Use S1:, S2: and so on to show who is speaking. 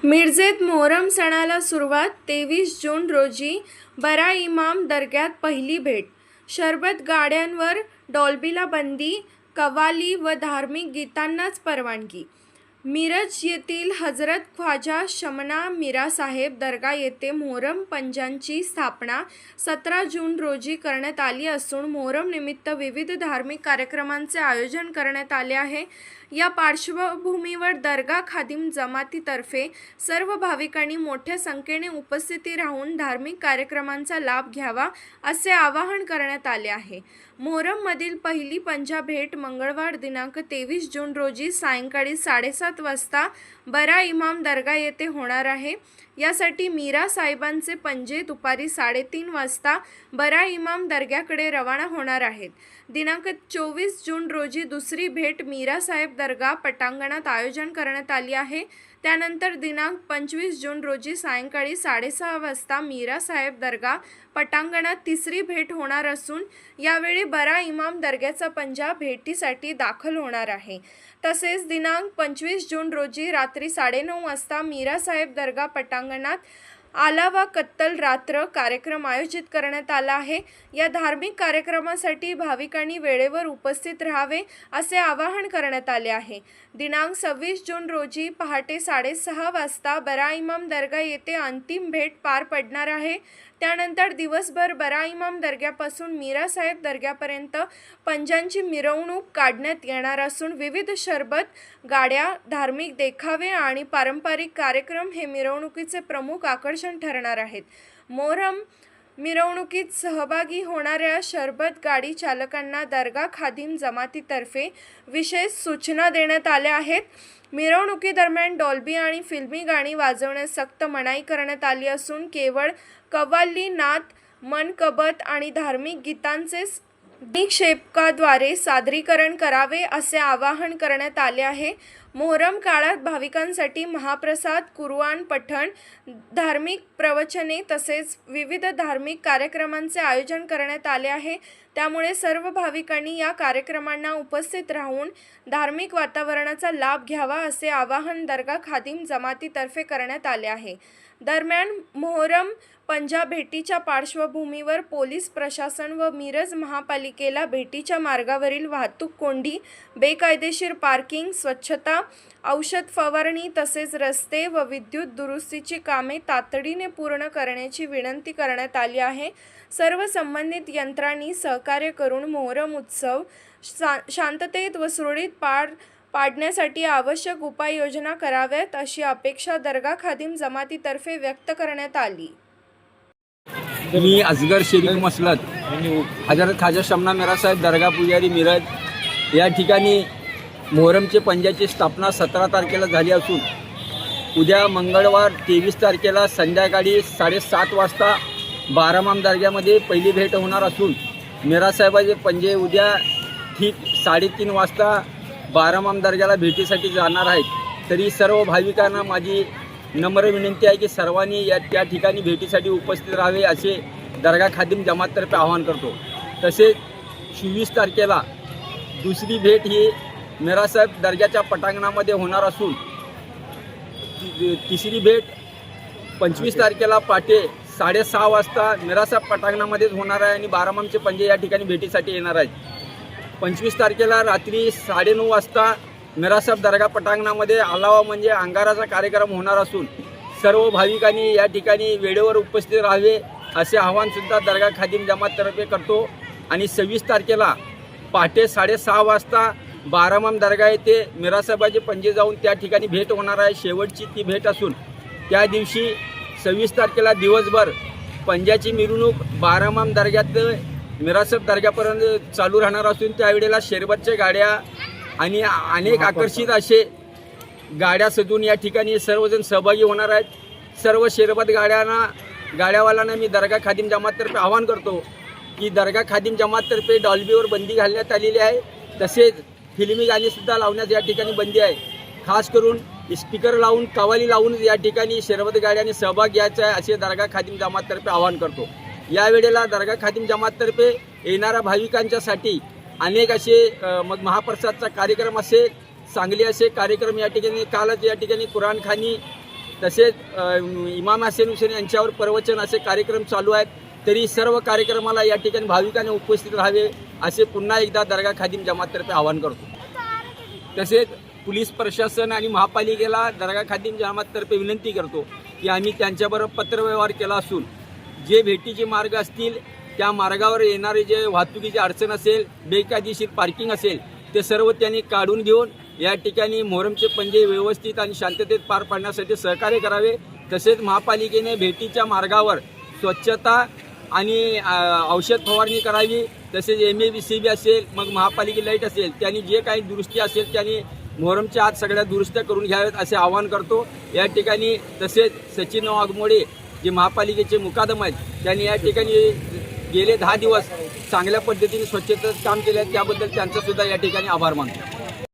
S1: मिरजेत मोहरम सणाला सुरुवात 23 जून रोजी बरा इमाम दर्ग्यात पहिली भेट. शरबत गाड्यांवर डॉल्बीला बंदी, कव्वाली व धार्मिक गीतांनाच परवानगी. मिरज येथील हजरत ख्वाजा शमना मीरासाहेब दर्गा येथे मोहरम पंजांची स्थापना 17 जून रोजी करण्यात आली असून मोहरम निमित्त विविध धार्मिक कार्यक्रमांचे आयोजन करण्यात आले आहे. या पार्श्वभूमीवर दर्गा खादिम जमातीतर्फे सर्व भाविकांनी मोठ्या संख्येने उपस्थिती राहून धार्मिक कार्यक्रमांचा लाभ घ्यावा असे आवाहन करण्यात आले आहे. मोहरममधील पहिली पंजा भेट मंगळवार दिनांक 23 जून रोजी सायंकाळी 7:30 वाजता बरा इमाम दर्गा येथे होणार आहे. यासाठी मीरा साहेबांचे पंजे दुपारी 3:30 वाजता बरा इमाम दर्ग्याकडे रवाना होणार आहेत. दिनांक 24 जून रोजी दुसरी भेट मीरा साहेब दर्गा पटांगणात आयोजन करण्यात आली आहे. त्यानंतर दिनांक 25 जून रोजी सायंकाळी 6:30 वाजता मीरा साहेब दर्गा पटांगणात तिसरी भेट होणार असून यावेळी बरा इमाम दर्ग्याचा पंजा भेटीसाठी दाखल होणार आहे. तसेच दिनांक 25 जून रोजी रात्री 9:30 वाजता मीरा साहेब दर्गा पटांगणात आलावा कत्तल रात्र कार्यक्रम आयोजित करण्यात आला आहे. या धार्मिक कार्यक्रमासाठी भाविकांनी वेळेवर उपस्थित राहावे असे आवाहन करण्यात आले आहे. दिनांक 26 जून रोजी पहाटे 6:30 वाजता बरा इमाम दर्गा येथे अंतिम भेट पार पडणार आहे. त्यानंतर दिवसभर बरा इमाम दर्ग्यापासून मीरा साहेब दर्ग्यापर्यंत पंजांची मिरवणूक काढण्यात येणार असून विविध शरबत गाड्या, धार्मिक देखावे आणि पारंपरिक कार्यक्रम हे मिरवणुकीचे प्रमुख आकर्षण ठरणार आहेत. मोहरम मिरवणुकीत सहभागी होणाऱ्या शरबत गाडी चालकांना दर्गा खादिम जमातीतर्फे विशेष सूचना देण्यात आल्या आहेत. मिरवणुकीदरम्यान डॉल्बी आणि फिल्मी गाणी वाजवण्यास सक्त मनाई करण्यात आली असून केवळ कव्वाली, नात, मनकबत आणि धार्मिक गीतांचे निक्षेपकाद्वारे सादरीकरण करावे असे आवाहन करण्यात आले आहे. मोहरम काळात भाविकांसाठी महाप्रसाद, कुर्आन पठण, धार्मिक प्रवचने तसेच विविध धार्मिक कार्यक्रमांचे आयोजन करण्यात आले आहे. त्यामुळे सर्व भाविकांनी या कार्यक्रमांना उपस्थित राहून धार्मिक वातावरणाचा लाभ घ्यावा असे आवाहन दर्गा खादिम जमातीतर्फे करण्यात आले आहे. दरम्यान मोहरम पंजा भेटीच्या पार्श्वभूमीवर पोलीस प्रशासन व मिरज महापालिकेला भेटीच्या मार्गावरील वाहतूक कोंडी, बेकायदेशीर पार्किंग, स्वच्छता, औषध फवारणी तसेच रस्ते व विद्युत दुरुस्तीची कामे तातडीने पूर्ण करण्याची विनंती करण्यात आली आहे. सर्व संबंधित यंत्रणांनी सहकार्य करून मोहरम उत्सव शांततेत व सुरळीत पार पाडण्यासाठी आवश्यक उपाययोजना कराव्यात अशी अपेक्षा दर्गा खादिम जमातीतर्फे व्यक्त करण्यात आली.
S2: मी असगर शेरीक मसलत, हजरत ख्वाजा शमना मीरासाहेब दर्गा पुजारी मिरज या ठिकाणी मोहरमचे पंजाची स्थापना 17 तारखेला झाली असून उद्या मंगळवार 23 तारखेला संध्याकाळी 7:30 वाजता बारामाम दर्ग्यामध्ये पहिली भेट होणार असून मीरासाहेबाचे पंजे उद्या ठीक 3:30 वाजता बारामाम दर्ग्याला भेटीसाठी जाणार आहेत. तरी सर्व भाविकांना माझी नम्र विनंती आहे की सर्वांनी त्या ठिकाणी भेटीसाठी उपस्थित राहावे असे दर्गा खादिम जमाततर्फे आवाहन करतो. तसेच 24 तारखेला दुसरी भेट ही मीरासाहेब दर्ग्याच्या पटांगणामध्ये होणार असून तिसरी भेट 25 तारखेला पहाटे 6:30 वाजता मीरासाहेब पटांगणामध्येच होणार आहे आणि बारामामचे पंजे या ठिकाणी भेटीसाठी येणार आहेत. 25 तारखेला रात्री 9:30 वाजता मीरासाहेब दर्गा पटांगणामध्ये आलावा म्हणजे अंगाराचा कार्यक्रम होणार असून सर्व भाविकांनी या ठिकाणी वेळेवर उपस्थित राहावे असे आवाहनसुद्धा दर्गा खादिम जमाततर्फे करतो. आणि 26 तारखेला पहाटे 6:30 वाजता बारामाम दर्गा येथे मीरासाहेबाचे पंजे जाऊन त्या ठिकाणी भेट होणार आहे. शेवटची ती भेट असून त्या दिवशी 26 तारखेला दिवसभर पंजाची मिरवणूक बारामाम दर्ग्यात मीरासाहेब दर्ग्यापर्यंत चालू राहणार असून त्यावेळेला शरबतच्या गाड्या आणि अनेक आकर्षित असे गाड्या सजून या ठिकाणी सर्वजण सहभागी होणार आहेत. सर्व शरबत गाड्यावाल्यांना मी दर्गा खादिम जमाततर्फे आवाहन करतो की दर्गा खादिम जमाततर्फे डॉल्बीवर बंदी घालण्यात आलेली आहे. तसेच फिल्मी गाणीसुद्धा लावण्यास या ठिकाणी बंदी आहे. खास करून स्पीकर लावून, कव्वाली लावून या ठिकाणी शरबत गाड्यांनी सहभाग घ्यायचा आहे असे दर्गा खादिम जमाततर्फे आवाहन करतो. यावेळेला दर्गा खादिम जमाततर्फे येणाऱ्या भाविकांच्यासाठी अनेक असे मग महाप्रसादचा कार्यक्रम असेल, चांगले असे कार्यक्रम या ठिकाणी कालच या ठिकाणी कुराण खानी तसेच इमाम हसन हुसेन यांच्यावर प्रवचन असे कार्यक्रम चालू आहेत. तरी सर्व कार्यक्रमाला या ठिकाणी भाविकांनी उपस्थित राहावे असे पुन्हा एकदा दर्गा खादिम जमाततर्फे आवाहन करतो. तसेच पोलीस प्रशासन आणि महापालिकेला दर्गा खादिम जमाततर्फे विनंती करतो की आम्ही त्यांच्याबरोबर पत्रव्यवहार केला असून जे भेटीचे मार्ग असतील त्या मार्गावर येणारे जे वाहतुकीची अडचण असेल, बेकायदेशीर पार्किंग असेल, ते सर्व त्यांनी काढून घेऊन या ठिकाणी मोहरमचे पंजे व्यवस्थित आणि शांततेत पार पाडण्यासाठी सहकार्य करावे. तसेच महापालिकेने भेटीच्या मार्गावर स्वच्छता आणि औषध फवारणी करावी. तसेच MABCB असेल, मग महापालिका लाईट असेल, त्यांनी जे काही दुरुस्ती असेल त्यांनी मोहरमच्या आत सगळ्या दुरुस्त्या करून घ्याव्यात असे आवाहन करतो या ठिकाणी. तसेच सचिन वाघमोडे जे महापालिकेचे मुकादम आहेत त्यांनी या ठिकाणी गेले 10 दिवस चांगल्या पद्धतीने स्वच्छतेचं काम केले, त्याबद्दल त्यांचा सुद्धा या ठिकाणी आभार मानतो.